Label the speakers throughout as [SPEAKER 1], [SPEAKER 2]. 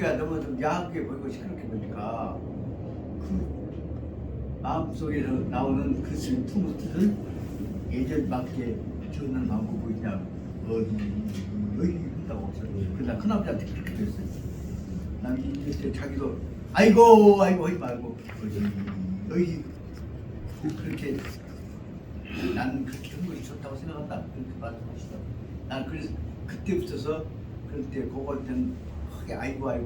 [SPEAKER 1] 가 너무 좀 야하게 보이고 시끄럽게 보니까 그 마음속에서 나오는 그 슬픔 뜻을 예절맞게 지어는 방법이 그냥 어이 한다고 했어요. 그러나 큰아버지한테 그렇게 됐어요. 난 이때 자기도 아이고 하지 말고 어이 그렇게 나는 그렇게 한 것이 좋다고 생각한다. 그렇게 말씀하시더라고요. 난 그래서 그때부터서 그때 그거 때는 크게 아이고 어이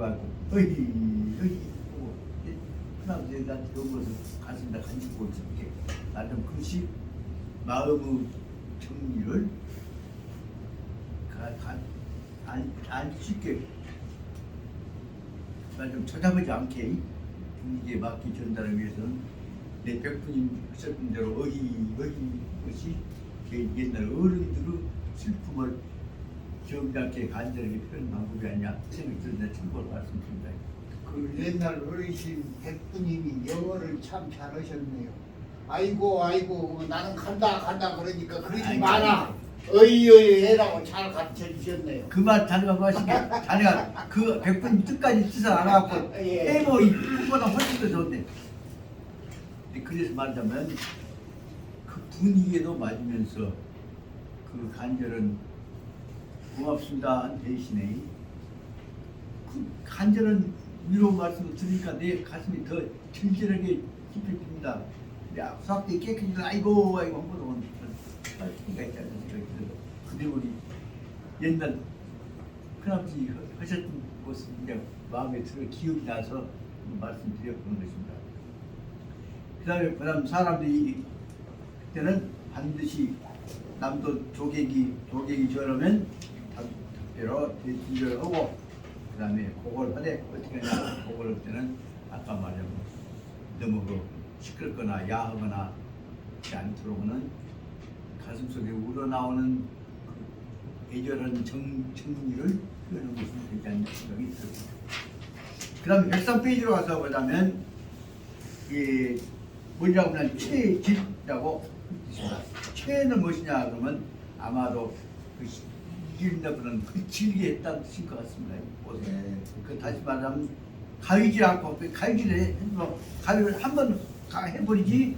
[SPEAKER 1] 큰아버지 나한테 그런 것을 가슴에다 간직하고 있을게. 나는 그것이 마음의 정리를 알 수 있게 좀 찾아보지 않게 분위기에 맞게 전달하기 위해서는 내 백분이 하셨던 대로 것이 옛날 어른들의 슬픔을 정답게 간절하게 표현한 방법이 아니냐 생각이 드는데 참고로 말씀드립니다.
[SPEAKER 2] 그 옛날 어르신 백부님이 영어를 참 잘하셨네요. 아이고 나는 간다 그러니까 그러지
[SPEAKER 1] 아이고.
[SPEAKER 2] 마라. 어이 해라고 잘 가르쳐 주셨네요.
[SPEAKER 1] 그 말 자네가 하신 게 자네가 그 백분 뜻까지 뜻을 알아갖고
[SPEAKER 2] 예.
[SPEAKER 1] 해보 이보다 훨씬 더 좋은데. 그래서 말하자면 그 분위기에도 맞으면서 그 간절은 고맙습니다 한 대신에 그 간절한 위로 말씀을 들으니까 내 가슴이 더 절절하게 깊어집니다. 야 수학때 깨끗이 아이고 한 번도 할 수가 있지 않는 생각이 들어요. 그대로 우리 옛날 큰아버지 하셨던 것을 그냥 마음에 들어 기억이 나서 말씀드려보는 것입니다. 그다음 사람들이 그때는 반드시 남도 조개기 저러면 답대로 대신을 하고 그다음에 그걸 하되 어떻게 하냐 그걸 할 때는 아까 말한 너무 시끄럽거나 야하거나 그렇지 않도록은 가슴속에 우러나오는 그 애절한 정리를 표현하는 것은 되지 않는 생각이 들었습니다. 그 다음에 103페이지로 가서 보자면 뭐라고 하면 최질이라고 있습니다. 최는 무엇이냐 그러면 아마도 그 이긴다고는 그 질게 했다는 뜻일 것 같습니다. 그 다시 말하면 가위질 않고 가위질을 해서 가위를 한번 해버리지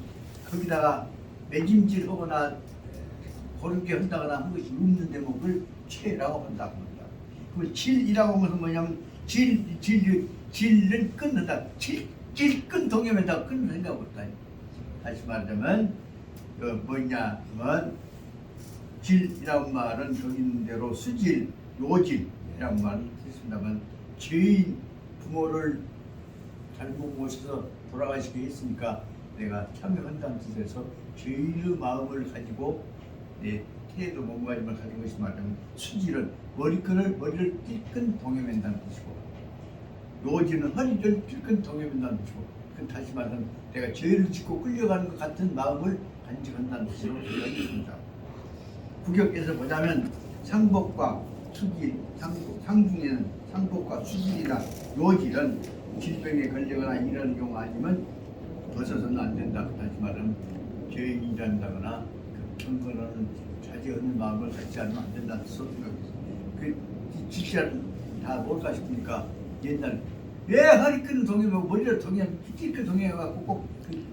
[SPEAKER 1] 거기다가 매짐질 하거나 고르게 한다거나 한 것이 없는 대목을 최라고 한다고 합니다. 그 질이라고 하는 것은 뭐냐면 질은 끊는다. 질끈 동염에다 끊는 생각 없다. 다시 말하자면 뭐냐 하면 질이라는 말은 거기 있는 대로 수질, 요질이라는 말을 했습니다만 죄인 부모를 잘못 모셔서 돌아가시게 했으니까 내가 참여한다는 뜻에서 죄인의 마음을 가지고 내 태도 몸가짐을 가진 것이 말하자면 수질은 머리를 찔끈 동여맨다는 뜻이고 요지는 허리를 찔끈 동여맨다는 뜻이고 다시 말하면 내가 죄를 짓고 끌려가는 것 같은 마음을 간직한다는 뜻으로 이야기했습니다. 구격에서 보자면 상복과 수질, 상중에는 상복과 수질이나 요질은 질병에 걸리거나 이런 경우 아니면 벗어서는 안 된다. 다시 말하면 죄인이란다거나 경건하는 자제하는 마음을 갖지 않으면 안 된다는 뜻으로 생각했습니다. 그 지시를 다 뭘까 싶으니까 옛날 왜 허리끈 동이면 머리를 동이면 찔끔 동이해갖고 꼭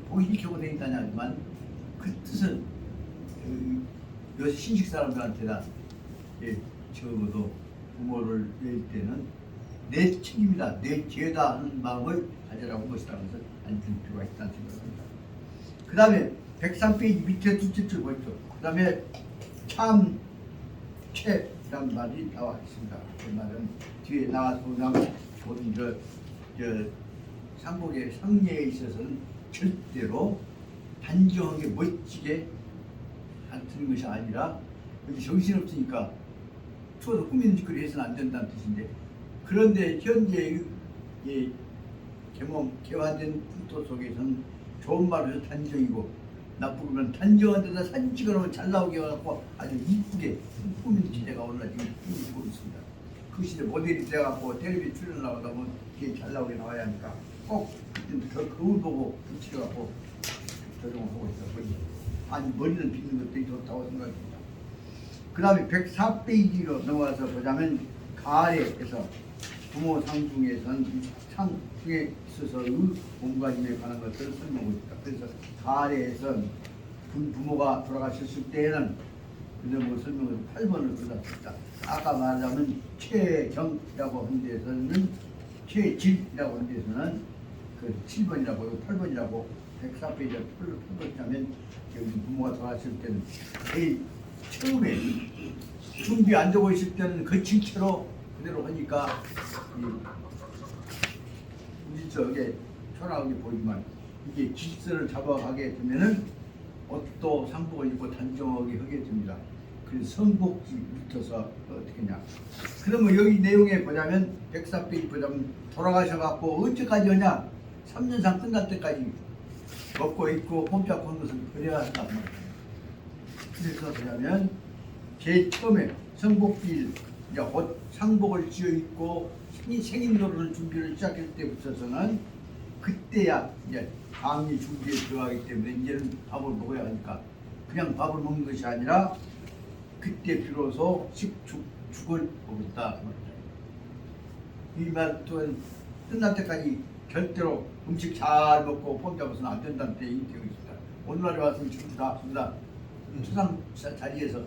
[SPEAKER 1] 보기 일켜고 다닌다냐 하지만 그 뜻은 요새 신식 사람들한테다 적어도 부모를 낼 때는 내 책임이다, 내 죄다 하는 마음을 가져라고 한 것이다. 그래서 안줄 필요가 있다는 생각입니다. 그 다음에 103페이지 밑에 둘째 줄 보십시오. 그 다음에 참최라는 말이 나와 있습니다. 그 말은 뒤에 나와서 보는 저 상복의 상례에 있어서는 절대로 단정하게 멋지게 하는 것이 아니라 여기 정신없으니까 추워서 꾸미는 짓거리 해서는 안 된다는 뜻인데 그런데 현재 개화된 풍토 속에서는 좋은 말로 해서 단정이고 나쁘면 단정한 데다 사진 찍어놓으면 잘 나오게 해갖고 아주 이쁘게 꾸미는 시대가 오늘날 지금 꾸미고 있습니다. 그 시대 모델이 돼갖고 텔레비에 출연하다 보면 그게 잘 나오게 나와야 하니까 꼭 저 거울 보고 붙여갖고 조정을 하고 있어. 아니 머리는 빗는 것도 좋다고 생각합니다. 그 다음에 104페이지로 넘어가서 보자면 가을에서 부모상 중에선 상 중에 있어서의 몸가짐에 관한 것들을 설명하고 있다. 그래서 가래에선 부모가 돌아가셨을 때에는 그 내용을 설명을 8번을 골랐습니다. 아까 말하자면 최경이라고 한 데서는 최질이라고 한 데서는 그 7번이라고 8번이라고 104페이지에 풀었다면 여기 부모가 돌아가실 때는 제일 처음에 준비 안 되고 있을 때는 거친 채로 그대로 하니까 우리 저게 초라하게 보이지만 이게 질서를 잡아가게 되면은 옷도 상복을 입고 단정하게 하게 됩니다. 그래서 성복지 밑에서 어떻게 했냐. 그러면 여기 내용에 보자면 104페이지 보자면 돌아가셔갖고 언제까지 하냐. 3년상 끝날 때까지 먹고 입고 꼼짝 한 것을 버려야 한단 말이에요. 그래서 보자면 제일 처음에 성복길 이제 옷 상복을 지어 입고 생인 노릇을 준비를 시작할 때부터서는 그때야 이제 강의 준비에 들어가기 때문에 이제는 밥을 먹어야 하니까 그냥 밥을 먹는 것이 아니라 그때 비로소 죽을 먹었다. 이 말 또한 끝날 때까지 절대로 음식 잘 먹고 폼 잡아서는 안 된다는 때 인기가 있습니다. 오늘날에 와서는 지금 다 초상 자리에서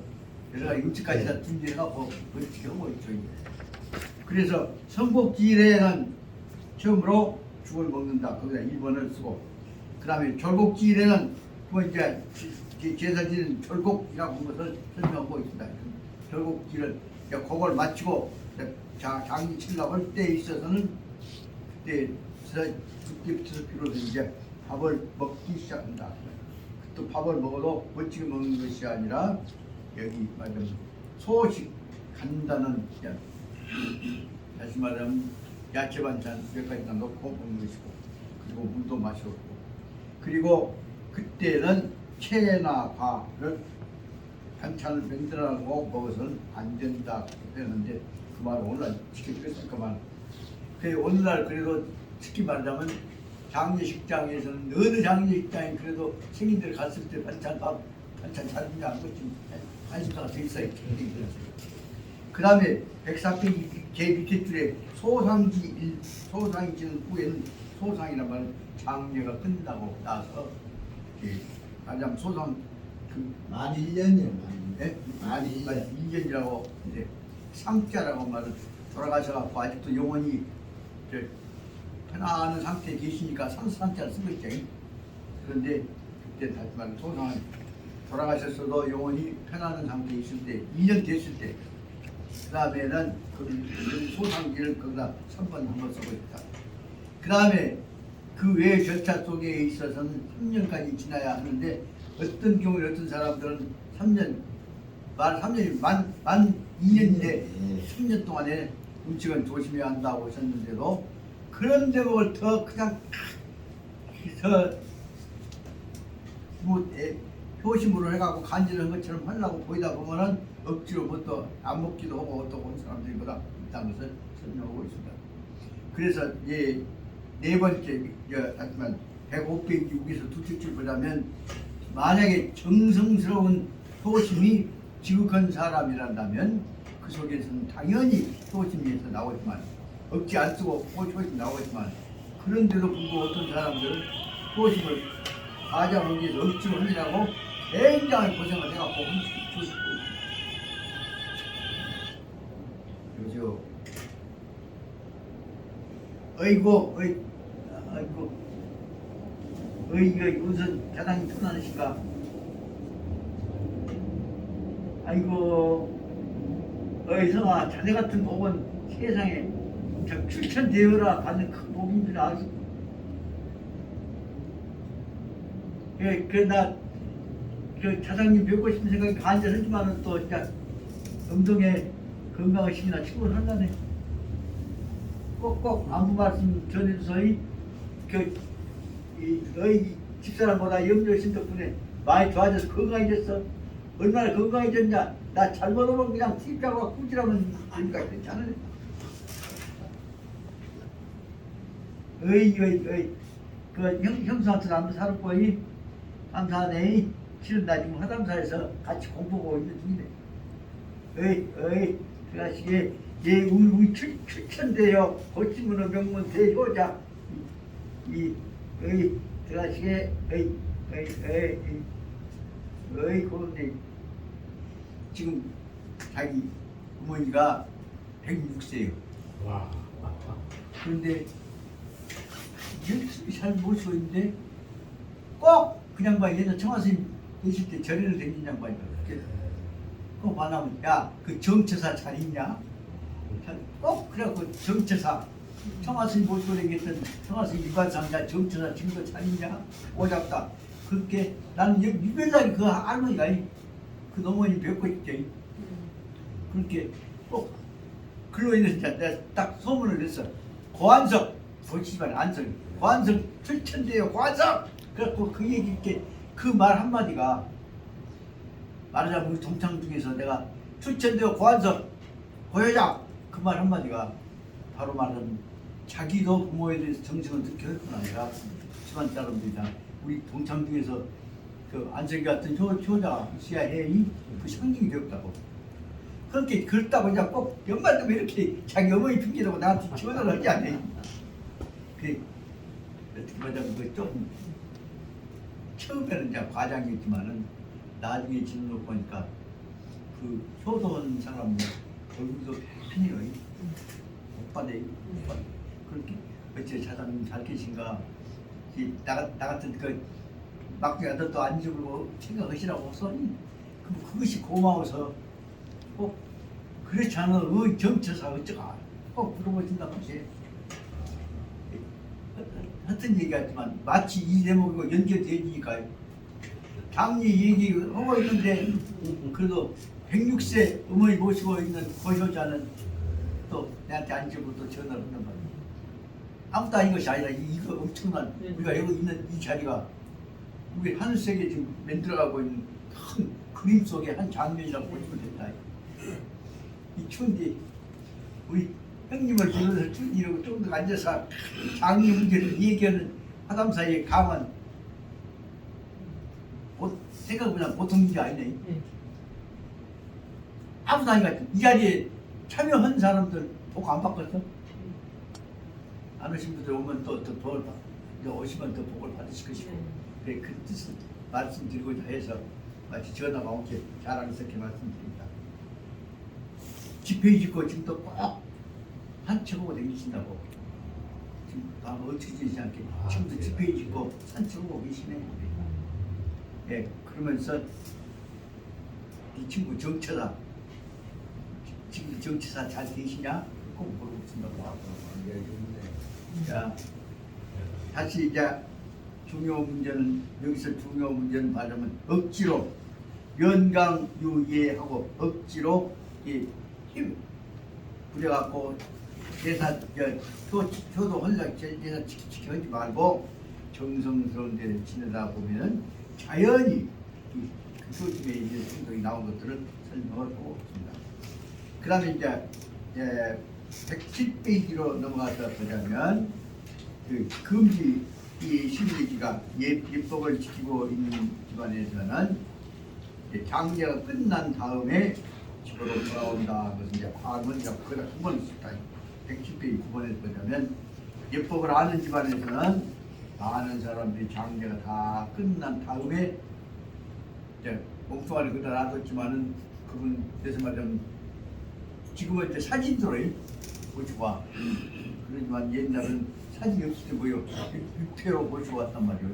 [SPEAKER 1] 여러 가지 음식까지 다 준비해갖고 어떻게 하고 있죠. 그래서 성복지일에는 처음으로 죽을 먹는다. 거기다 1번을 쓰고 그 다음에 절곡지일에는 뭐 이제 제사지는 절곡이라고 한 것을 설명하고 있습니다. 절곡지를 그걸 마치고 장기 치려고 할 때 있어서는 그때부터 비로소 이제 밥을 먹기 시작한다. 또 밥을 먹어도 멋지게 먹는 것이 아니라 여기 말하면 소식 간단한 다시 말하면 야채 반찬 몇 가지나 넣고 먹는 것이고 그리고 물도 마시고 그리고 그때는 채나 과를 반찬을 만들어고 먹어서는 안 된다 했는데 그 말을 오늘날 지켜주겠을까만 오늘날 그래도 특히 말하자면 장례식장에서는 어느 장례식장에 그래도 생인들 갔을 때 반찬 잘 준비 안 했지 한식사가 돼 있어요. 그 다음에 104페이지 제 밑에 줄에 소상이 지는 후에는 소상이란 말은 장례가 끝나고 나서 말하자면 소상
[SPEAKER 2] 만 1년이에요.
[SPEAKER 1] 만 1년이라고 이제 상자라고 말을 돌아가셔갖고 아직도 영원히 편안한 상태에 계시니까 상자를 쓰고 있죠. 그런데 그때 다시 말하면 소상은 돌아가셨어도 영원히 편안한 상태에 있을 때 2년 됐을 때 그 다음에는 그 소상기를 거기다 3번 한번 쓰고 있다. 그 다음에 그 외 절차 속에 있어서는 3년까지 지나야 하는데 어떤 경우에 어떤 사람들은 3년이 만 2년인데 3년 동안에 음식은 조심해야 한다고 하셨는데도 그런 제목을 더 그냥 효심으로 해갖고 간절한 것처럼 하려고 보이다 보면은 억지로 뭣도 안 먹기도 하고 어떤 온 사람들보다 있다는 것을 설명하고 있습니다. 그래서 네 번째 하지만 105페이지 여기서 두째 줄 보자면 만약에 정성스러운 효심이 지극한 사람이란다면 그 속에서는 당연히 효심에서 나오지만 억지 안 쓰고 효심 나오지만 그런데도 불구하고 어떤 사람들은 효심을 가장하기 위해서 억지로 하느라고 굉장히 고생을 해갖고 훔치고 그죠. 어이구 무슨 자당이 편안하신가. 아이고 성아 자네 같은 복은 세상에 출천되어라 받는 큰 복인 줄 알았어. 나 자장님 뵙고 싶은 생각이 간절하지만은 또 진짜 음동에 건강하시기나 치고를 하려네. 꼭꼭 안부 말씀 전해주소이. 너희 집사람보다 염려신 덕분에 많이 좋아져서 건강해졌어. 얼마나 건강해졌냐. 나 잘못하면 그냥 팁자고 꾸지라면 되니까 괜찮아. 형수한테는 안부 살았고 감사하네. 실은 나 지금 화담사에서 같이 공부하고 있는 중이네. 그러시게 예 우리 추천돼요. 고치문의 명문 대효자 이 들어가시게 그런데 지금 자기 어머니가 106세예요.
[SPEAKER 2] 와.
[SPEAKER 1] 그런데 열심히 잘 모시고 있는데 꼭 그냥 봐 예전 청와스님 계실 때 절에를 다니는 양반이야. 꼭 만나면 야그 정처사 잘 있냐? 꼭 그래갖고 정처사 청와스님 모시고 다녔던 청와스님 유관상자 정처사 지금도 잘 있냐? 오잡다. 그렇게 나는 유별나게 그 할머니가 그 어머니 뵙고 있지. 그렇게 꼭 글로 인해서 내가 딱 소문을 냈어. 고한석 보시지만 안석 고한석 출천대요 고한석. 그래갖고 그 얘기 이렇게 그 말 한마디가 말하자면 우리 동창 중에서 내가 출천대요 고한석 고여자 그 말 한마디가 바로 말하면 자기도 부모에 대해서 정성을 느꼈구나. 내가 집안 사람들이 다 우리 동창 중에서 그 안석이 같은 효자가 있어야 해. 그 상징이 되었다고. 그렇게 그렇다고 이제 꼭 연말되면 이렇게 자기 어머니 핑계대고 나한테 전화를 하지 않네. 그 어떻게 말하자면 그좀 처음에는 이제 과장이었지만은 나중에 지내놓고 보니까 그 효도한 사람 얼굴도 팬이요. 오빠네 오빠 그렇게 어째 사장님 잘 계신가? 나 같은 그 막둥이 아들도 안 죽고 생각하시라고 써니 그것이 고마워서 꼭 그렇지 않아 정처사 어쩌가 꼭 물어보신단 말이에요. 하여튼 얘기하지만 마치 이 대목이고 연결되니까 장리 얘기하고 있는데 그래도 106세 어머니 모시고 있는 고효자는 또 내한테 안 주고 또 전화를 한단 말이에요. 아무도 아닌 것이 아니라 이거 엄청난 우리가 여기 있는 이 자리가 우리 하늘색에 지금 만들어가고 있는 큰 그림 속의 한 장면이라고 보시면 된다. 이 추운데 우리 형님을 불러서 추운이라고 좀 더 앉아서 장미 문제를 얘기하는 화담 사이에 가만 생각보다 보통 문제 아니네. 아무도 아니가 이 자리에 참여한 사람들 복 안 받겠어? 안 오신 분들 오면 또 복을 받, 이제 오시면 또 복을 받으실 것이고 그래 그 뜻을 말씀드리고자 해서 마치 전화가 오게 자랑스럽게 말씀드립니다. 집회 짓고 지금도 꼭 산책하고 다니신다고 지금 아마 어떻게 되지 않게 지금도 집회 짓고 산책하고 계시네. 예, 그러면서 이 친구 정처사 지금 정처사 잘 계시냐? 꼭 물어보신다고 하고. 자, 다시 이제 중요 문제는 여기서 중요 문제는 말하면 억지로 연강유예하고 억지로 힘 부려갖고 제사 효도 헌락 제사 지키지 말고 정성스러운 데를 지내다 보면 자연히 그 교집에 이제 생각이 나온 것들을 설명을 하고 있습니다. 그 다음에 이제 107페이지로 넘어가서 보자면 그 금지 이 신비지가 예법을 지키고 있는 집안에서는 장례가 끝난 다음에 집으로 돌아온다. 그것은 이제 파문이라고 그다 9번 있습니다. 110페이지 9번에서 보자면 예법을 아는 집안에서는 많은 사람들이 장례가 다 끝난 다음에 이제 목소리를 그다 놔뒀지만은 그분 그래서 말하면 지금은 이제 사진으로 모시고 와. 그러지만 옛날은 사진이 없을 때 뭐요? 육회로 모시고 왔단 말이에요.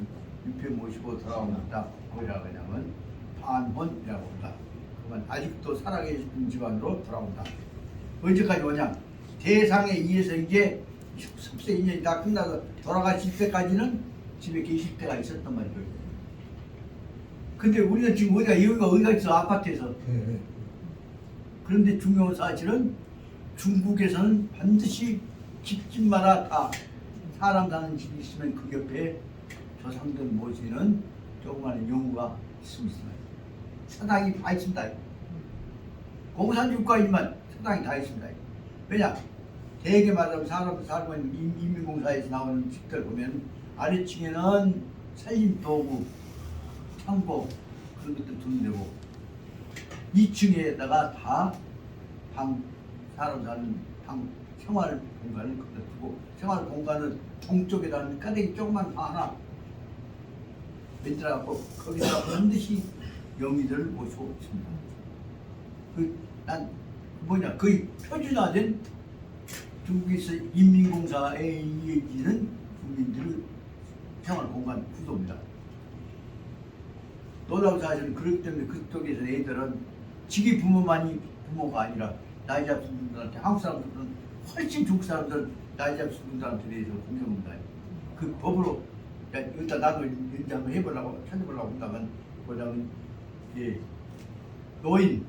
[SPEAKER 1] 육회 모시고 돌아옵니다. 뭐라 그러냐면 판혼이라고 한다. 그러면 아직도 살아계신 집안으로 돌아온다. 언제까지 오냐? 대상에 의해서 이제 10세 2년이 다 끝나서 돌아가실 때까지는 집에 계실 때가 있었단 말이에요. 근데 우리는 지금 여기가 어디가 있어? 아파트에서. 그런데 중요한 사실은 중국에서는 반드시 집집마다 다 사람 사는 집이 있으면 그 옆에 조상들 모시는 조그마한 용우가 있습니다. 사당이 다 있습니다. 공산 국가이지만 사당이 다 있습니다. 왜냐? 대개 말하면 사람 살고 있는 인민공사에서 나오는 집들 보면 아래층에는 살림도구, 창고 그런 것들 두는 데고 2층에다가 다 방 사람 사는 방 생활 공간을 두고 생활 공간은 동쪽에다가 까대기 조그만 방 하나 만들어갖고 거기다 반드시 영의들을 모시고 있습니다. 난 뭐냐 거의 표준화된 중국에서 인민공사에 이어지는 국민들의 생활 공간 구조입니다. 놀라운 사실은 그렇기 때문에 그쪽에서 애들은 지기 부모만이 부모가 아니라 나이 잡은 분들한테 한국 사람들은 훨씬 중국 사람들은 나이 잡은 분들한테 대해서 공경합니다. 그 법으로 일단 나도 이제 한번 해보려고 찾아보려고 한다면 뭐냐면 노인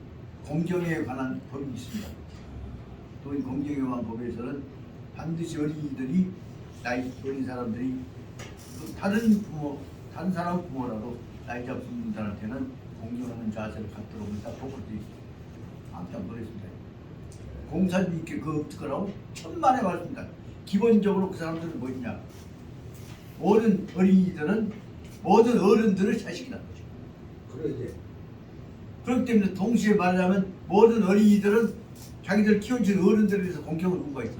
[SPEAKER 1] 공경에 관한 법이 있습니다. 노인 공경에 관한 법에서는 반드시 어린이들이 나이 어린 사람들이 다른 사람 부모라도 나이 잡은 분들한테는 공경하는 자세를 갖도록 다 보고돼 있습니다. 깜짝 놀랐습니다. 공사님께 그 어떡하라고 천만에 말씀입니다. 기본적으로 그 사람들은 뭐냐? 모든 어린이들은 모든 어른들의 자식이라는 거죠.
[SPEAKER 2] 그러지.
[SPEAKER 1] 그렇기 때문에 동시에 말하자면 모든 어린이들은 자기들 키워준 어른들에 대해서 공경을 한 거가 있어.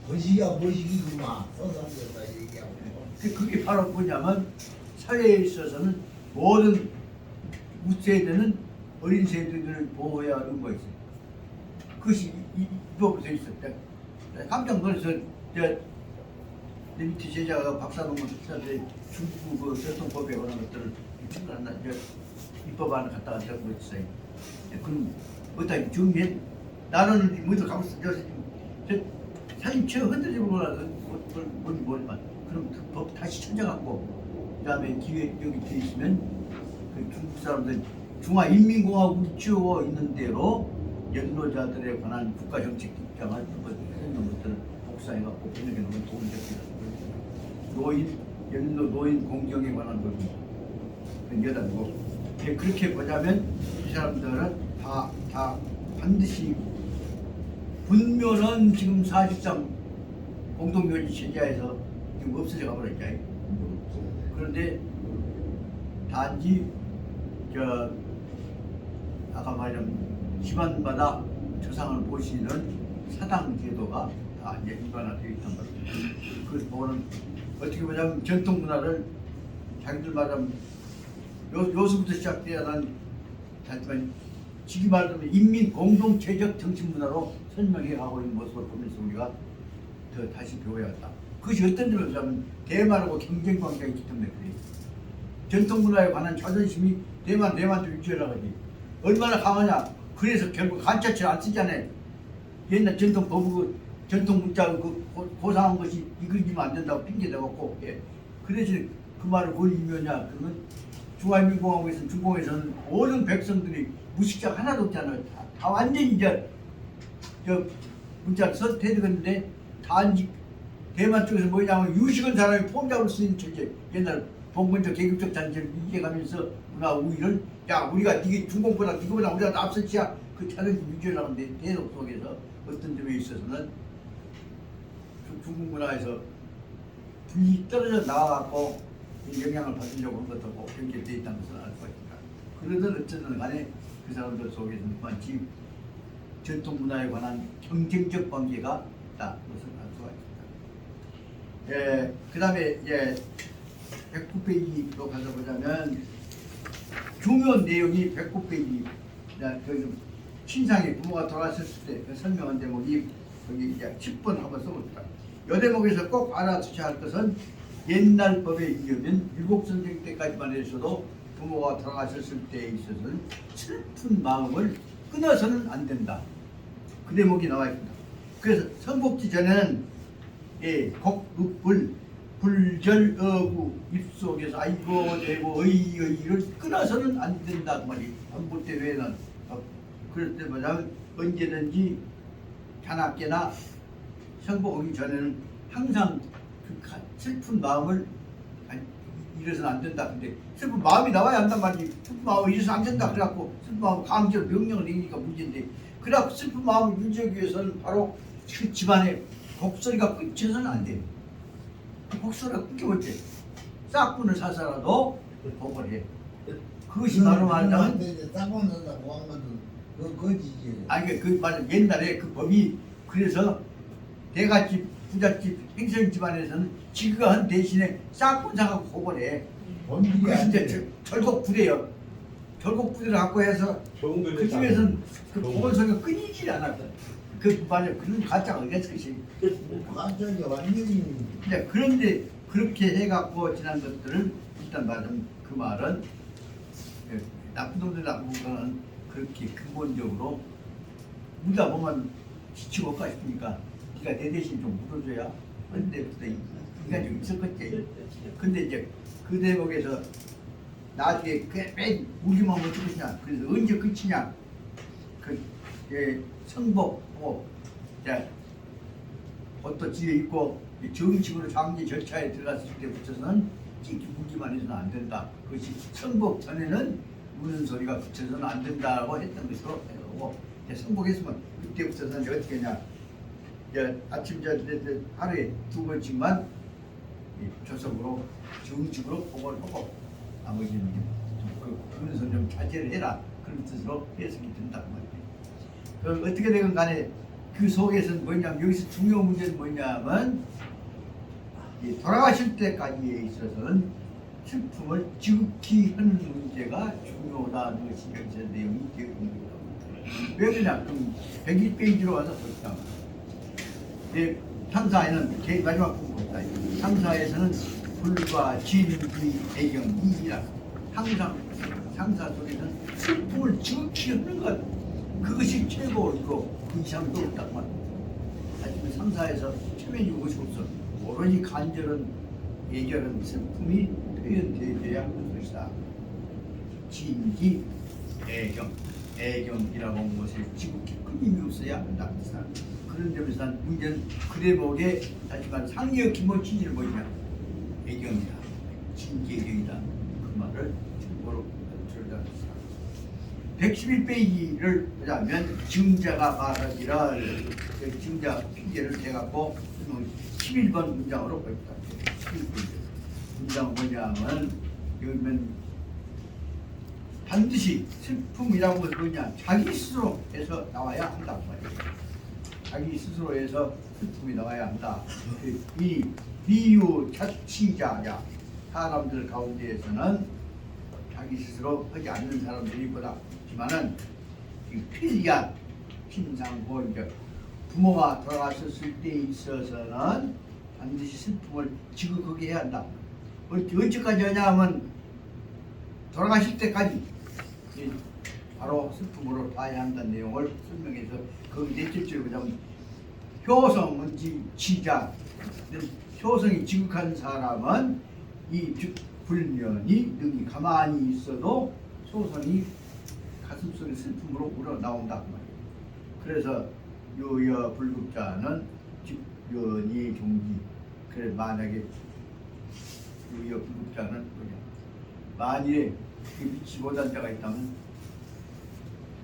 [SPEAKER 2] 거시기야 뭐시기구만 써서 앉아서 얘기하고.
[SPEAKER 1] 그게 바로 뭐냐면 사회에 있어서는 모든 우세대는 어린 세대들을 보호해야 하는 거 있어요. 그것이 이 법으로 되어 있었대. 깜짝 놀라서 내 밑에 제자가 박사논문 학사들이 중국 그 교통법에 관한 것들을 입법 안을 갖다가 적고 있어요. 그럼 어디다 준비해? 나는 먼저 가고 있어. 사진 저 흔들리고 몰라서 뭔지 모르지만 그럼 그 법 다시 찾아갖고 그다음에 기회 여기 돼 있으면 그 중국 사람들 중화인민공화국이 지어 있는 대로 연로자들에 관한 국가 정책 입장을 해놓은 것들을 복사해갖고 번역해 놓으면 도움이 됩니다. 노인 공경에 관한 법입니다. 여담이고 그렇게 보자면 이 사람들은 다 반드시 분묘는 지금 사실상 공동묘지 체제에서 지금 없어져 가버렸죠. 그런데 단지 아까 말한 집안마다 조상을 모시는 사당 제도가 다 이제 일반화되어 있단 말입니다. 그래서 보는 어떻게 보자면 전통 문화를 자기들 말하면 요수부터 시작돼야 난 하지만 지금 말하면 인민 공동체적 정신 문화로 설명해 가고 있는 모습을 보면서 우리가 더 다시 배워야겠다. 그것이 어떤 점을 보자면 대만하고 경쟁 관계가 있기 때문에 그래요. 전통 문화에 관한 자존심이 대만도 유지하려고 하지. 얼마나 강하냐. 그래서 결국 한자치를 안 쓰잖아요. 옛날 전통 법으로 전통 문자 고상한 것이 이끌리면 안 된다고 핑계대갖고 그래서 그 말을 뭘 의미하냐. 그러면 중화인민공화국에서는 중공에서는 모든 백성들이 무식자 하나도 없잖아요. 다 완전히 이제 문자를 써대되는데 단지 대만 쪽에서 뭐냐면 유식은 사람이 폼잡을 수 있는 체제 옛날 봉건적 계급적 단체를 이겨가면서 문화 우위를 우리가 이게 중공보다 이거보다 우리가 더 앞서치야 그 자존심 유지하려고 하는데 대속 속에서 어떤 점에 있어서는 중국 문화에서 분리 떨어져 나와갖고 영향을 받으려고 한 것도 꼭 연결되어 있다는 것을 알 수가 있습니다. 그러든 어쨌든 간에 그 사람들 속에서는 마치 전통 문화에 관한 경쟁적 관계가 있다 것을 알 수가 있습니다. 그 다음에 이제 109페이지로 가서 보자면 중요한 내용이 109페이지 그 신상의 부모가 돌아가셨을 때 그 설명한 대목이 거기 이제 10번 한번 써봅니다. 이 대목에서 꼭 알아두셔야 할 것은 옛날 법에 의하면 일국선생 때까지만 해서도 부모가 돌아가셨을 때에 있어서는 슬픈 마음을 끊어서는 안 된다. 그 대목이 나와 있습니다. 그래서 선곡지 전에는 불절어구 입속에서 아이고 대고 의의를 끊어서는 안 된다 그 말이 안볼 때 외에는 그럴 때 뭐냐면 언제든지 자나깨나 선곡하기 전에는 항상 그 슬픈 마음을 이래서는 안 된다. 근데 슬픈 마음이 나와야 한단 말이지. 슬픈 마음을 이래서는 안 된다. 그래갖고 슬픈 마음 강제로 명령을 내리니까 문제인데 그래갖고 슬픈 마음을 유지하기 위해서는 바로 그 집안의 곡소리가 끊쳐서는 안 돼요. 곡소리가 끊기면 돼. 싹군을 사서라도 복을 해. 그것이 바로 말하자면
[SPEAKER 2] 쌍군을 사서 고한 것은 거지지.
[SPEAKER 1] 아니 그 맞아 옛날에 그 법이 그래서 대갓집 부잣집 행성 집안에서는 지그한 대신에 싹군상하고 고거래.
[SPEAKER 2] 본질이
[SPEAKER 1] 그
[SPEAKER 2] 안
[SPEAKER 1] 진짜
[SPEAKER 2] 돼.
[SPEAKER 1] 절곡부대요. 절곡부대를 갖고 해서 그 집에서는 그 보건소가 끊이질 않았거든. 그 맞아 그런 가짜가 어디서 그치.
[SPEAKER 2] 완전히 완전히.
[SPEAKER 1] 이제 그런데 그렇게 해갖고 지난 것들을 일단 말하면 그 말은 예, 나쁜 놈들 나쁜 거는 그렇게 근본적으로 묻다 보면 지치고 올까 싶으니까 네가 내 대신 좀 묻어줘야 그런데부터 네가 좀 있었겠지. 근데 이제 그 대목에서 나중에 왜 우리만 못 죽겠냐 그래서 언제 끝이냐 그 예, 성복하고 이제 옷도 지어 입고 정식으로 장기 절차에 들어갔을 때부터는 찍기 묻기만 해서는 안 된다. 그것이 성복 전에는 우는 소리가 붙여서는 안 된다고 했던 것으로 해오고 성복했으면 그때부터는 이제 어떻게 했냐 이제 아침 하루에 2번씩만 조석으로 정식으로 보고를 하고 나머지는 그 우는 소리 좀 자제를 해라 그런 뜻으로 해석이 된다고 말이에요. 그 어떻게 되건 간에 그 속에서는 뭐냐면 여기서 중요한 문제는 뭐냐면 이 돌아가실 때까지에 있어서는 슬픔을 지극히 하는 문제가 중요하다는 것이 여기서 내용이 되어 있는 겁니다. 왜 그러냐? 그럼 101페이지로 와서 볼까? 탐사에는 제일 마지막 부분 볼까? 탐사에서는 불과 진비 배경 이라 항상 상사 속에는 슬픔을 지극히 하는 것 그것이 최고이고 그 이상도 없단 말이야. 하지만 상사에서 최면이 것이 없어. 오로지 간절한 예결한 슬픔이 표현되어야 하는 것이다. 진기 애경이라고 하는 것을 지극히 끊임이 없어야 한다. 그런 점에서 문제는 그 대목에 하지만 상리의 기본 취지는 뭐냐? 애경이다. 진기 애경이다. 그 말을 참고로 들어야 합니다. 111페이지를 보자면 증자가 말하기를 증자 핑계를 대갖고 11번 문장으로 보입니다. 11번 문장은 뭐냐면 여기면 반드시 슬픔이라고 하는 뭐냐 자기 스스로에서 나와야 한다고 말이에요. 자기 스스로에서 슬픔이 나와야 한다. 이 비유 자치자야 사람들 가운데에서는 자기 스스로 하지 않는 사람들이 보다 있지만은 이 필리안 신상고 이제 부모가 돌아가셨을 때 있어서는 반드시 슬픔을 지극하게 해야 한다. 언제까지 하냐면 돌아가실 때까지 바로 슬픔으로 봐야 한다는 내용을 설명해서 거기 넷째 줄에 보자면 효성은 지자 효성이 지극한 사람은 이 불면이 능히 가만히 있어도 소선이 가슴속에 슬픔으로 우러나온다 그 말이에요. 그래서 요여 불급자는 직연이 종지. 그래 만약에 요여 불급자는 뭐냐? 만일에 믿지 못한 자가 있다면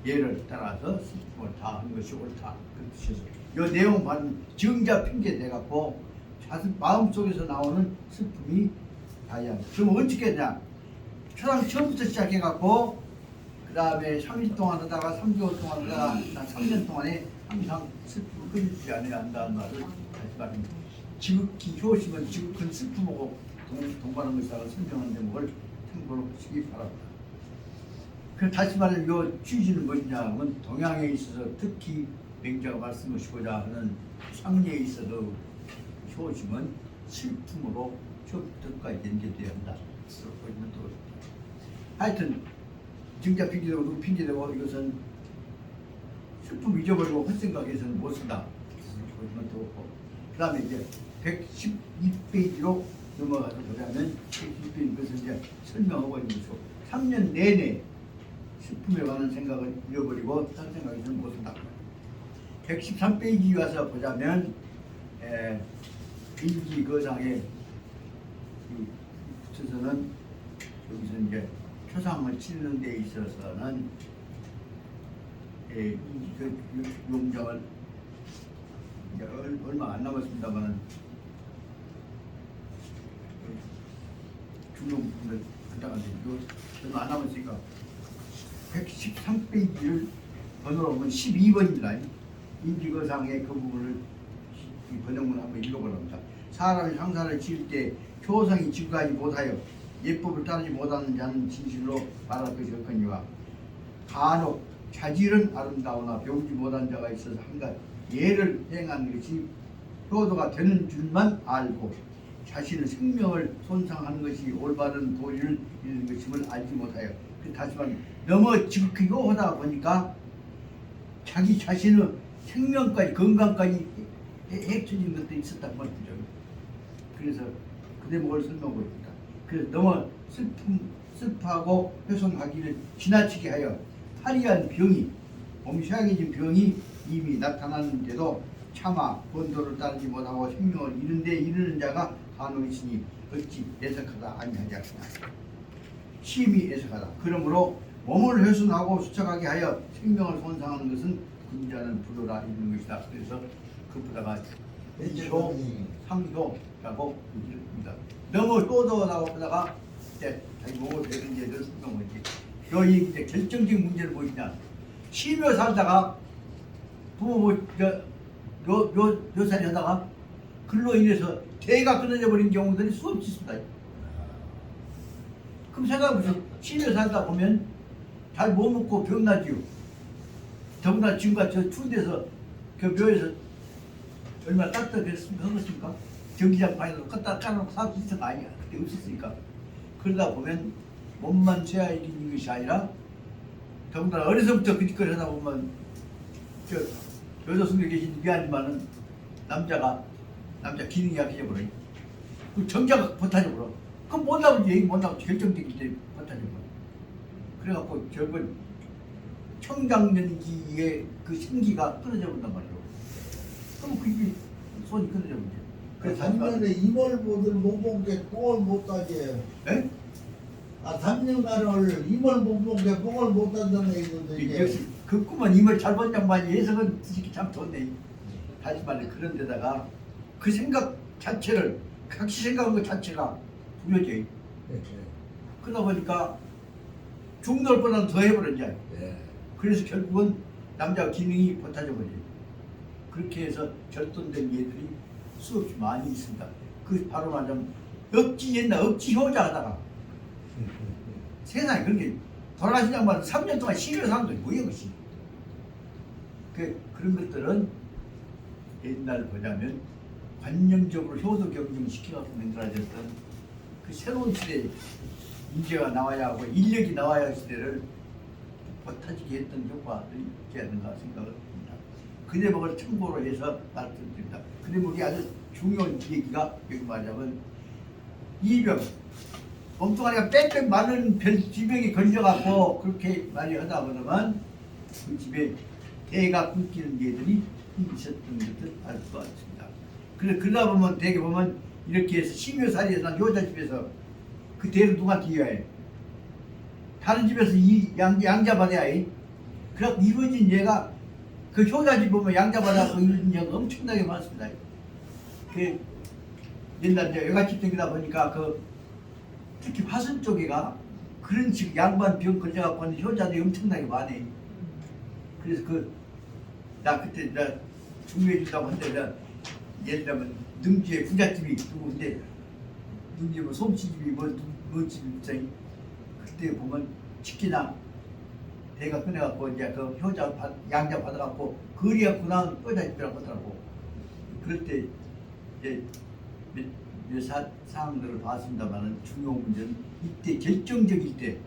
[SPEAKER 1] 예를 따라서 슬픔을 다한 것이 옳다. 그 뜻이죠. 요 내용 받은 증자 핑계 대갖고 자신 마음 속에서 나오는 슬픔이 다야. 그럼 어떻게 했냐? 초당 처음부터 시작해갖고 그 다음에 3일 동안 하다가 3개월 동안 하다가 3년 동안에 항상 슬픔을 끊지 않아야 한다는 말을 다시 말합니다. 지극히 효심은 지극한 슬픔하고 동반한 것이라고 설명하는 대목을 참고로 하시기 바랍니다. 그 다시 말하면 요 취지는 뭐냐면 동양에 있어서 특히 맹자가 말씀하시고자 하는 상례에 있어도 효심은 슬픔으로 처음부터까지 연결되어야 한다. 하여튼 증자 핑계되고 누구 핑계되고 이것은 슬픔 잊어버리고 헛생각해서는 못 쓴다. 그 다음에 이제 112페이지로 넘어가서 보자면 112페이지 것을 이제 설명하고 있는 것이고 3년 내내 슬픔에 관한 생각을 잃어버리고 다른 생각에서는 못 쓴다. 113페이지 와서 보자면 일기거상에 붙여서는 여기서 이제 초상을 치는 데 있어서는 그 용장을 이제 얼마 안 남았습니다만은 중용 부분을 한다는데 얼마 안 남았으니까 113페이지를 번호로 보면 12번입니다. 인지거상의 그 부분을 이 번역문 한번 읽어보랍니다. 사람이 상사를 지을 때 효성이 지구하지 못하여 예법을 따르지 못하는 자는 진실로 말할 것이 없거니와 간혹 자질은 아름다우나 배우지 못한 자가 있어서 한가 예를 행하는 것이 효도가 되는 줄만 알고 자신의 생명을 손상하는 것이 올바른 도리를 이루는 것임을 알지 못하여 다시 말하면 너무 지극히고 하다 보니까 자기 자신의 생명까지 건강까지 해쳐진 것도 있었단 말이죠. 그래서 그 대목을 설명하고 있습니다. 그래서 너무 슬퍼하고 훼손하기를 지나치게 하여 탈의한 병이 몸이 쇠약해진 병이 이미 나타났는데도 차마 본도를 따르지 못하고 생명을 이르는 자가 간혹 있으니 어찌 애석하다 아니하지 않느냐. 심히 애석하다. 그러므로 몸을 훼손하고 수척하게 하여 생명을 손상하는 것은 군자는 불효라 이르는 것이다. 그래서 그보다가 이효 상효라고 얘기합니다. 너무 효도라고 하다가 이제 자기 몸을 되는 예를 설명을 했지. 여기 이제 결정적인 문제를 보이냐. 쉬며 살다가 부모 묘살이 하다가 그로 인해서 대가 끊어져 버린 경우들이 수없이 있습니다. 그럼 생각해보세요. 쉬며 살다 보면 잘 못 먹고 병나지요. 더구나 지금과 저 추운 데서 그 묘에서 얼마나 따뜻했습니까? 전기장 방에서 껐다 까놓고 살 수 있을 거 아니야. 그때 없었으니까. 그러다 보면 몸만 쇠약해지는 것이 아니라 더군다나 어려서부터 그 짓거리 하다 보면 저 여자성에 계신 미안이만은 남자 기능이 약해져 버려. 그 정자가 버타져 버려. 그럼 못 나오지. 얘기 못 나오지. 결정적일 때 버타져 버려. 그래갖고 결국은 청장년기에 그 생기가 끊어져 버린단 말이에요. 그럼 그게 손이 끊어져 버려.
[SPEAKER 2] 그 작년에 임월보들 못 본 게 뽕을 못 따게.
[SPEAKER 1] 예?
[SPEAKER 2] 아 3년간을 임월 못 본 게 뽕을 못 딴다는 얘기인데 이게.
[SPEAKER 1] 역시 그 꿈은 임을 잘 본 양반이 예석은 솔직히 참 좋네. 다시 말해 그런 데다가 그 생각 자체를 각시 생각한 것 자체가 부여져.
[SPEAKER 2] 네,
[SPEAKER 1] 그러다 보니까 중돌보다는 더 해버렸냐.
[SPEAKER 2] 네.
[SPEAKER 1] 그래서 결국은 남자 기능이 버타져 버려. 그렇게 해서 결손된 예들이 수없이 많이 있습니다. 그 바로 말하자면 억지 효자 하다가 세상에 그런 게 돌아가신 양반은 3년 동안 쉬며 사는 게 뭐예요, 그것이. 그런 것들은 옛날 보자면 관념적으로 효도 경쟁시켜갖고 만들어졌던 그 새로운 시대 인재가 나와야 하고 인력이 나와야 할 시대를 버타지게 했던 효과들이 있지 않는가 생각을 합니다. 그 대목을 참고로 해서 말씀드립니다. 그 대목이 아주 중요한 얘기가 여기 말하자면 이병 몸뚱아리가 빽빽 많은 지병이 걸려갖고 그렇게 말이 하다 보면 그 집에 대가 끊기는 예들이 있었던 것을 알 수가 있습니다. 그러다 보면 대개 보면 이렇게 해서 심효살이에서 난 여자 집에서 그 대를 누구한테 이어야 해? 다른 집에서 이 양자 받아야 해. 그래서 이루어진 예가 그 효자 집 보면 양자 받아서 이루어진 예가 엄청나게 많습니다. 그 옛날 이제 여가집 댕기다 보니까 그 특히 화순 쪽에가 그런 식 양반 병 걸려갖고 하는 효자들이 엄청나게 많아. 그래서 나 그때 나 중매해 준다고 한데 나 예를 들면 능지에 부잣집이 누구인데 능지에 뭐 솜씨집이 뭐 집이 있잖니. 그때 보면 치킨나 대가 꺼내갖고 이제 그 효자 양자 받아갖고 거리갖고 나온 효자집이라고 하더라고. 그럴 때 이제 몇 사항들을 봤습니다만은 중요한 문제는 이때 결정적일 때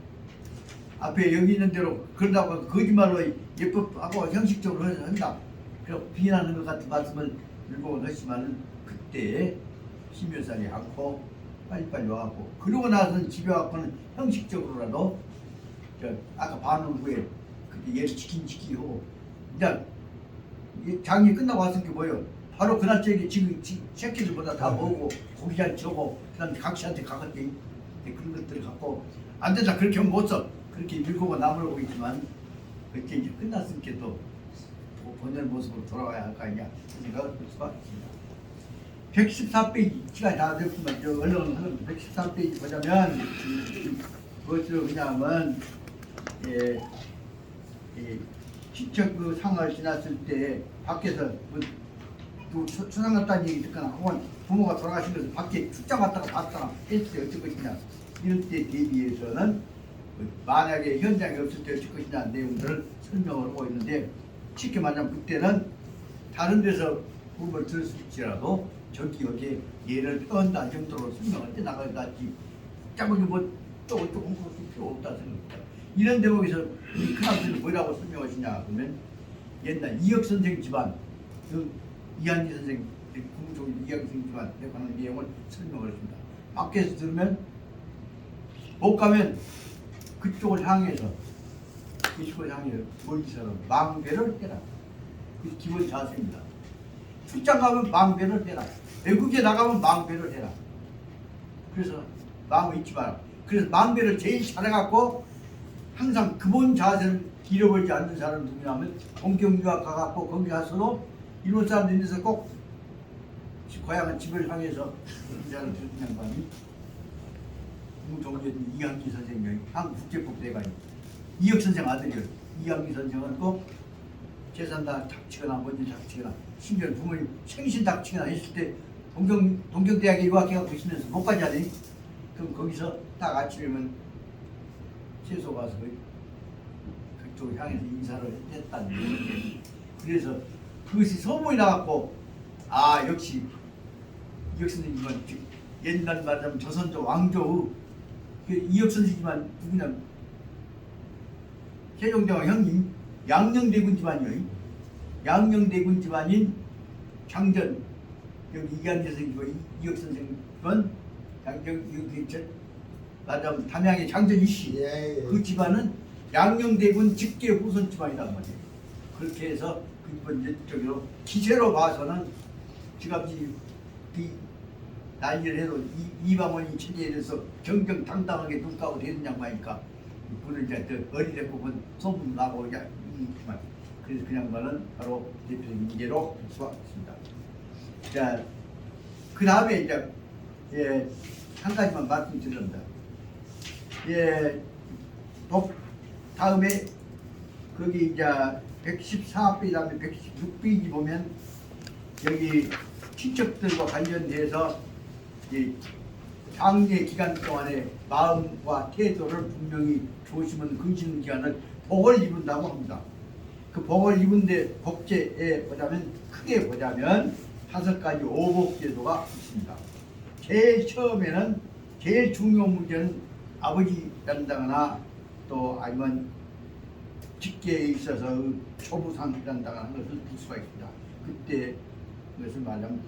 [SPEAKER 1] 앞에 여기 있는 대로 그러다고 거짓말로 예법하고 형식적으로 한다. 그리고 비난하는 것 같은 말씀을 일본은 했지만은 그때 심효살이 않고 빨리빨리 와갖고 그러고 나서는 집에 와갖고는 형식적으로라도 아까 반응 후에 그때 얘를 지키고 이제 장이 끝나고 왔을 게 뭐예요? 바로 그날 저기 지금 새끼들보다 다 먹고 고기잘 저고 그다음에 각시한테 가갔대. 그런 것들을 갖고 안 된다 그렇게 하면 못 써. 그렇게 밀고 나무르고 있지만 그때 이제 끝났으니까 또 본연 모습으로 돌아와야 할 거 아니냐 생각을 할 수가 있습니다. 114페이지 시간이 다 됐지만 저 얼른 하는 113페이지 보자면 무엇으로 그냐면 친척 그 상을 지났을 때 밖에서 그 초상 갔다는 얘기 듣거나 혹은 부모가 돌아가시면서 밖에 출장 갔다가 봤거나 했을 때 어쩔 것이냐 이럴 때 대비해서는 만약에 현장에 없을 때 어쩔 것이냐 내용들을 설명을 하고 있는데 쉽게 말하면 그때는 다른 데서 부분을 들을지라도 저기 여기에 예를 떤다 정도로 설명할 때 나가야지 짜고기 뭐또 조금 그럴 필요 없다 생각합니다. 이런 대목에서 이 큰아버지는 뭐라고 설명하시냐 그러면 옛날 이혁 선생 집안 그 이한기 선생 국무총리 이한기 선생 집안에 관한 내용을 설명을 했습니다. 밖에서 들으면 못 가면 그쪽을 향해서 그쪽을 향해서 멀리서 망배를 해라. 그 기본 자세입니다. 출장 가면 망배를 해라. 외국에 나가면 망배를 해라. 그래서 마음을 잊지 마라. 그래서 망배를 제일 잘해갖고 항상 기본 자세를 잃어버리지 않는 사람은 누구냐면 동경유학 가갖고 거기 가서도 일본 사람들 있어서 꼭 고향은 집을 향해서 인사를 드리는 양반이 국무총리 이한기 선생님이 한국국제법대관이 이혁 선생 아들이에요. 이한기 선생은 꼭 재산 다 닥치거나 뭔지 닥치거나 심지어 부모님 생신 닥치거나 했을 때 동경대학에 유학해가고 있으면서 못 가자니 그럼 거기서 딱 아침이면 채소 가서 그쪽 향해서 인사를 했다는 얘기예요. 그래서 그것이 소문이 나갖고 아 역시 이혁 선생님은 옛날 말하자면 조선조 왕조의 이혁 선생님만 누구냐 세종대왕 형님 양녕대군 집안이에요. 양녕대군 집안인 장전 여기 이한기 선생님과 이혁 선생님은 여기 말하자면 담양의 장전 이씨
[SPEAKER 2] 예, 예.
[SPEAKER 1] 그 집안은 양녕대군 직계 후손 집안이란 말이에요. 그렇게 해서 그 이제 저기로 기세로 봐서는 지갑지 난리를 해도 이방원이 천리에 대해서 정정당당하게 눈 까고 되는 양반이니까 그는 이제 어리됐고 그 소문 나고 있지만 그래서 그 양반은 바로 대표적인 예로 볼 수가 있습니다. 자, 그 다음에 이제 한 가지만 말씀드립니다. 다음에 거기 이제 114페이지 다음에 116페이지 보면 여기 친척들과 관련돼서 장례 기간 동안에 마음과 태도를 분명히 조심은 근심 기간을 복을 입은다고 합니다. 그 복을 입은데 복제에 보자면 크게 보자면 5가지 오복제도가 있습니다. 제일 처음에는 제일 중요한 문제는 아버지 란다거나 또 아니면 직계에 있어서 초부상이란다거나 하는 것을 볼 수가 있습니다. 그때 그것을 말하면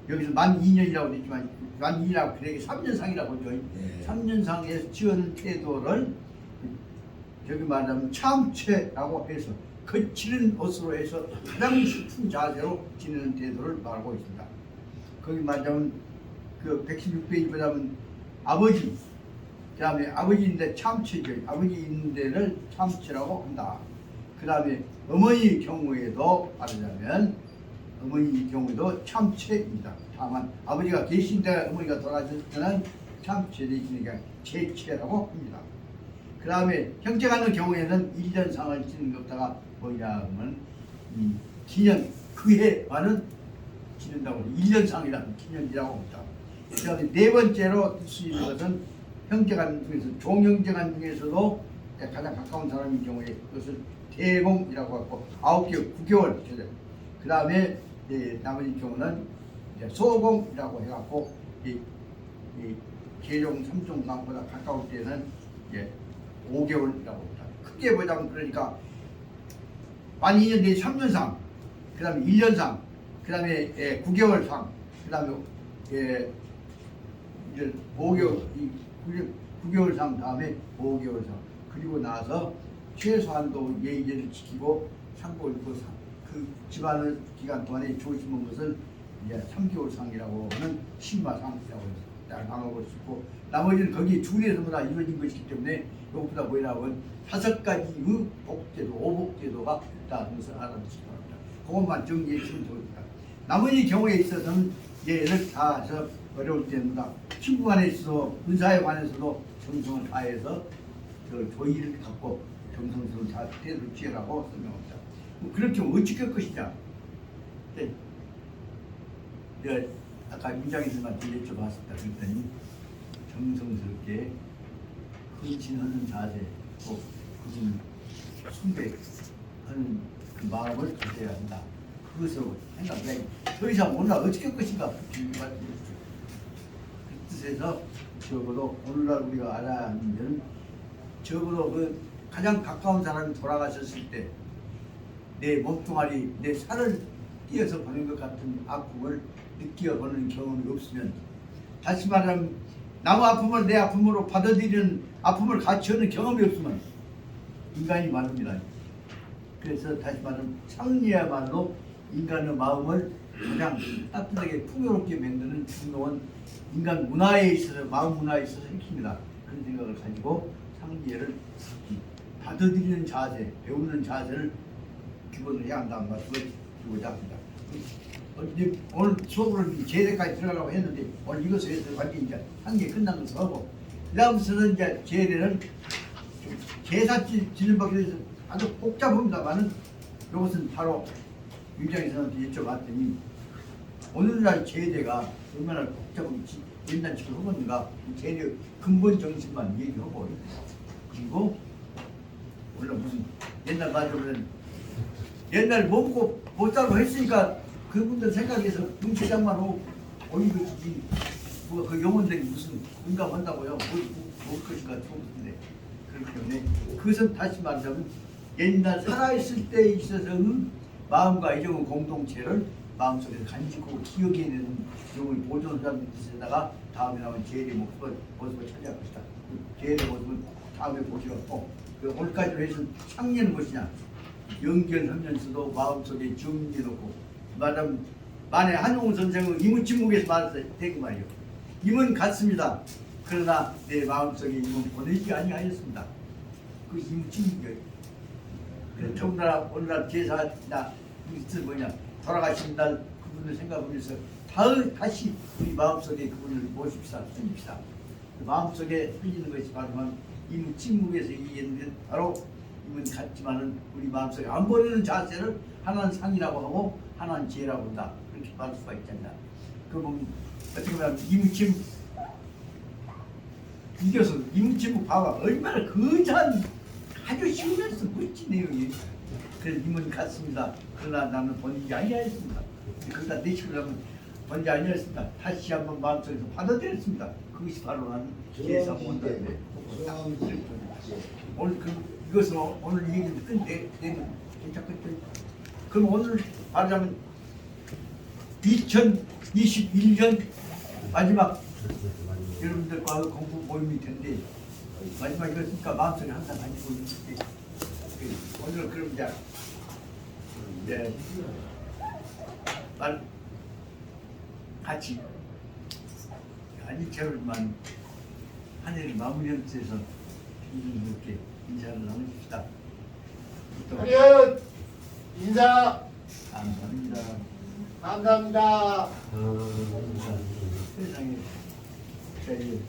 [SPEAKER 1] 여기서 만 2년이라고 되지만 만 2년이라고 그래 3년상이라고 하죠.
[SPEAKER 2] 네.
[SPEAKER 1] 3년상에서 취하는 태도를 저기 말하면 참채라고 해서 거칠은 옷으로 해서 가장 슬픈 자세로 지내는 태도를 말하고 있습니다. 거기 말하자면 그 116페이지 보자면 아버지 그 다음에 아버지인데 참채죠. 아버지 있는 데를 참채라고 한다. 그 다음에 어머니 경우에도 말하자면 어머니 경우에도 참채입니다. 다만 아버지가 계신 때 어머니가 돌아가실 때는 참채 대신에 제채라고 합니다. 그 다음에 형제가 있는 경우에는 1년상을 지는 것다가 뭐냐 하면 기년 그해만은 지낸다고 해요. 1년상이라는 기년이라고 합니다. 그 다음에 네 번째로 들 수 있는 것은 형제간 중에서 종형제간 중에서도 가장 가까운 사람인 경우에 그것을 대공이라고 하고 9개월 9개월 그 다음에 나머지 경우는 이제 소공이라고 해갖고 계종 3종강보다 가까울 때는 5개월이라고 합니다. 크게 보자면 그러니까 만 2년 뒤에 3년상, 그 다음에 1년상, 그 다음에 9개월상, 그 다음에 이제 5개월, 9개월상 다음에 5개월상, 그리고 나서 최소한도 예의를 지키고 상복을 입고 그 집안의 기간 동안에 조심한 것을 이제 3개월상이라고 하는 신마상이라고 해서 나눠볼 수 있고 나머지는 거기에 중에서보다 이루어진 것이기 때문에 이것보다 뭐라고 하면 5가지의 복제도, 오복제도가 있다는 것을 알아두시기 바랍니다. 그것만 정리해 주시면 됩니다. 나머지 경우에 있어서는 예를 다해서 어려울 때마다 친구 간에 있어서 은사에 관해서도 정성을 다해서 그 조의를 갖고 정성스러운 태도를 취하라고 설명합니다. 뭐 그렇게 어찌 할 것이냐. 근데 내가 아까 임장님한테 여쭤봤습니다. 그랬더니 정성스럽게 헌신하는 자세, 꼭 그분 숭배하는 그 마음을 가져야 한다. 그것으로 생각해. 더 이상 오늘 어떻게 할 것인가. 그 뜻에서 적어도 오늘날 우리가 알아야 하는 데는 적어도 그 가장 가까운 사람이 돌아가셨을 때 내 몸뚱아리, 내 살을 띄어서 보는 것 같은 아픔을 느껴보는 경험이 없으면, 다시 말하면 남의 아픔을 내 아픔으로 받아들이는 아픔을 같이 하는 경험이 없으면 인간이 말입니다. 그래서 다시 말하면 창리야말로 인간의 마음을 가장 따뜻하게 풍요롭게 만드는 중요한 인간 문화에 있어서, 마음 문화에 있어서 핵심이다. 그런 생각을 가지고 창리를 받아들이는 자세, 배우는 자세를 기본으로 해야 한다는 말씀을 드리고자 합니다. 오늘 수업으로 제대까지 들어가려고 했는데 오늘 이것에서 완전히 이제 한 개 끝난 것을 하고, 그다음부터는 이제 제대는 제사 지는 법에 대해서 아주 복잡합니다만은 이것은 바로 유장에서한테 여쭤봤더니 오늘날 제대가 얼마나 복잡한지 옛날 식으로 하는가, 제대 근본 정신만 얘기하고, 그리고 물론 무슨 옛날 말로는 옛날 먹고 못 살고 했으니까 그분들 생각해서 문체장만 하고 어이구 주지, 그 영혼들이 무슨 공감한다고요? 뭘 것인가 싶은데, 그렇기 때문에 그것은 다시 말하자면 옛날 살아있을 때 있어서는 마음과 이정은 공동체를 마음속에서 간직하고 기억해야 되는 영혼이 보존하는 뜻에다가 다음에 나오는 제일의 모습을 찾아갈 것이다. 제일의 모습은 다음에 보시고, 오늘까지로 해서 창리는 것이냐, 연결하면서도 마음속에 정리해놓고, 말하면 만에 한용운 선생은 이문침묵에서 말했을 때 그 말이요. 임은 같습니다. 그러나 내 마음속에 임은 보내지 아니하였습니다. 그 이문침묵이에요. 그래서 더군다나 오늘날 제사나 이것을 뭐냐, 돌아가신 날 그분을 생각하면서 다시 우리 마음속에 그분을 모십시다, 숨깁시다. 그 마음속에 흘리는 것이 바로 이문침묵에서 이해는 바로 임은 같지만은 우리 마음속에 안 버리는 자세를 하나는 상이라고 하고 하나는 지혜라고 한다. 그렇게 말할 수가 있잖아. 그러면 어떻게 보면 이무침 이겨서 이무침 봐봐, 얼마나 거대한 아주 쉬우면서 멋진 내용이. 그래서 임은 같습니다. 그러나 나는 본인이 아니었습니다. 그러다 내 식으로 하면 본인이 아니었습니다. 다시 한번 마음속에서 받아들였습니다. 그것이 바로 나는 제사 본다는데, 오늘 이것은 오늘 얘기를 끝내면 괜찮겠죠. 그럼 오늘 말하자면 2021년 마지막 여러분들과 공부 모임일 텐데, 마지막이었으니까 마음속에 항상 가지고 있는데, 오늘 그럼 이제 같이 안일체로만 한 해를 마무리하는 데서 이렇게 인사를 나누십시다.
[SPEAKER 3] 하리은 인사
[SPEAKER 1] 감사합니다.
[SPEAKER 3] 감사합니다.
[SPEAKER 1] 세상에 제일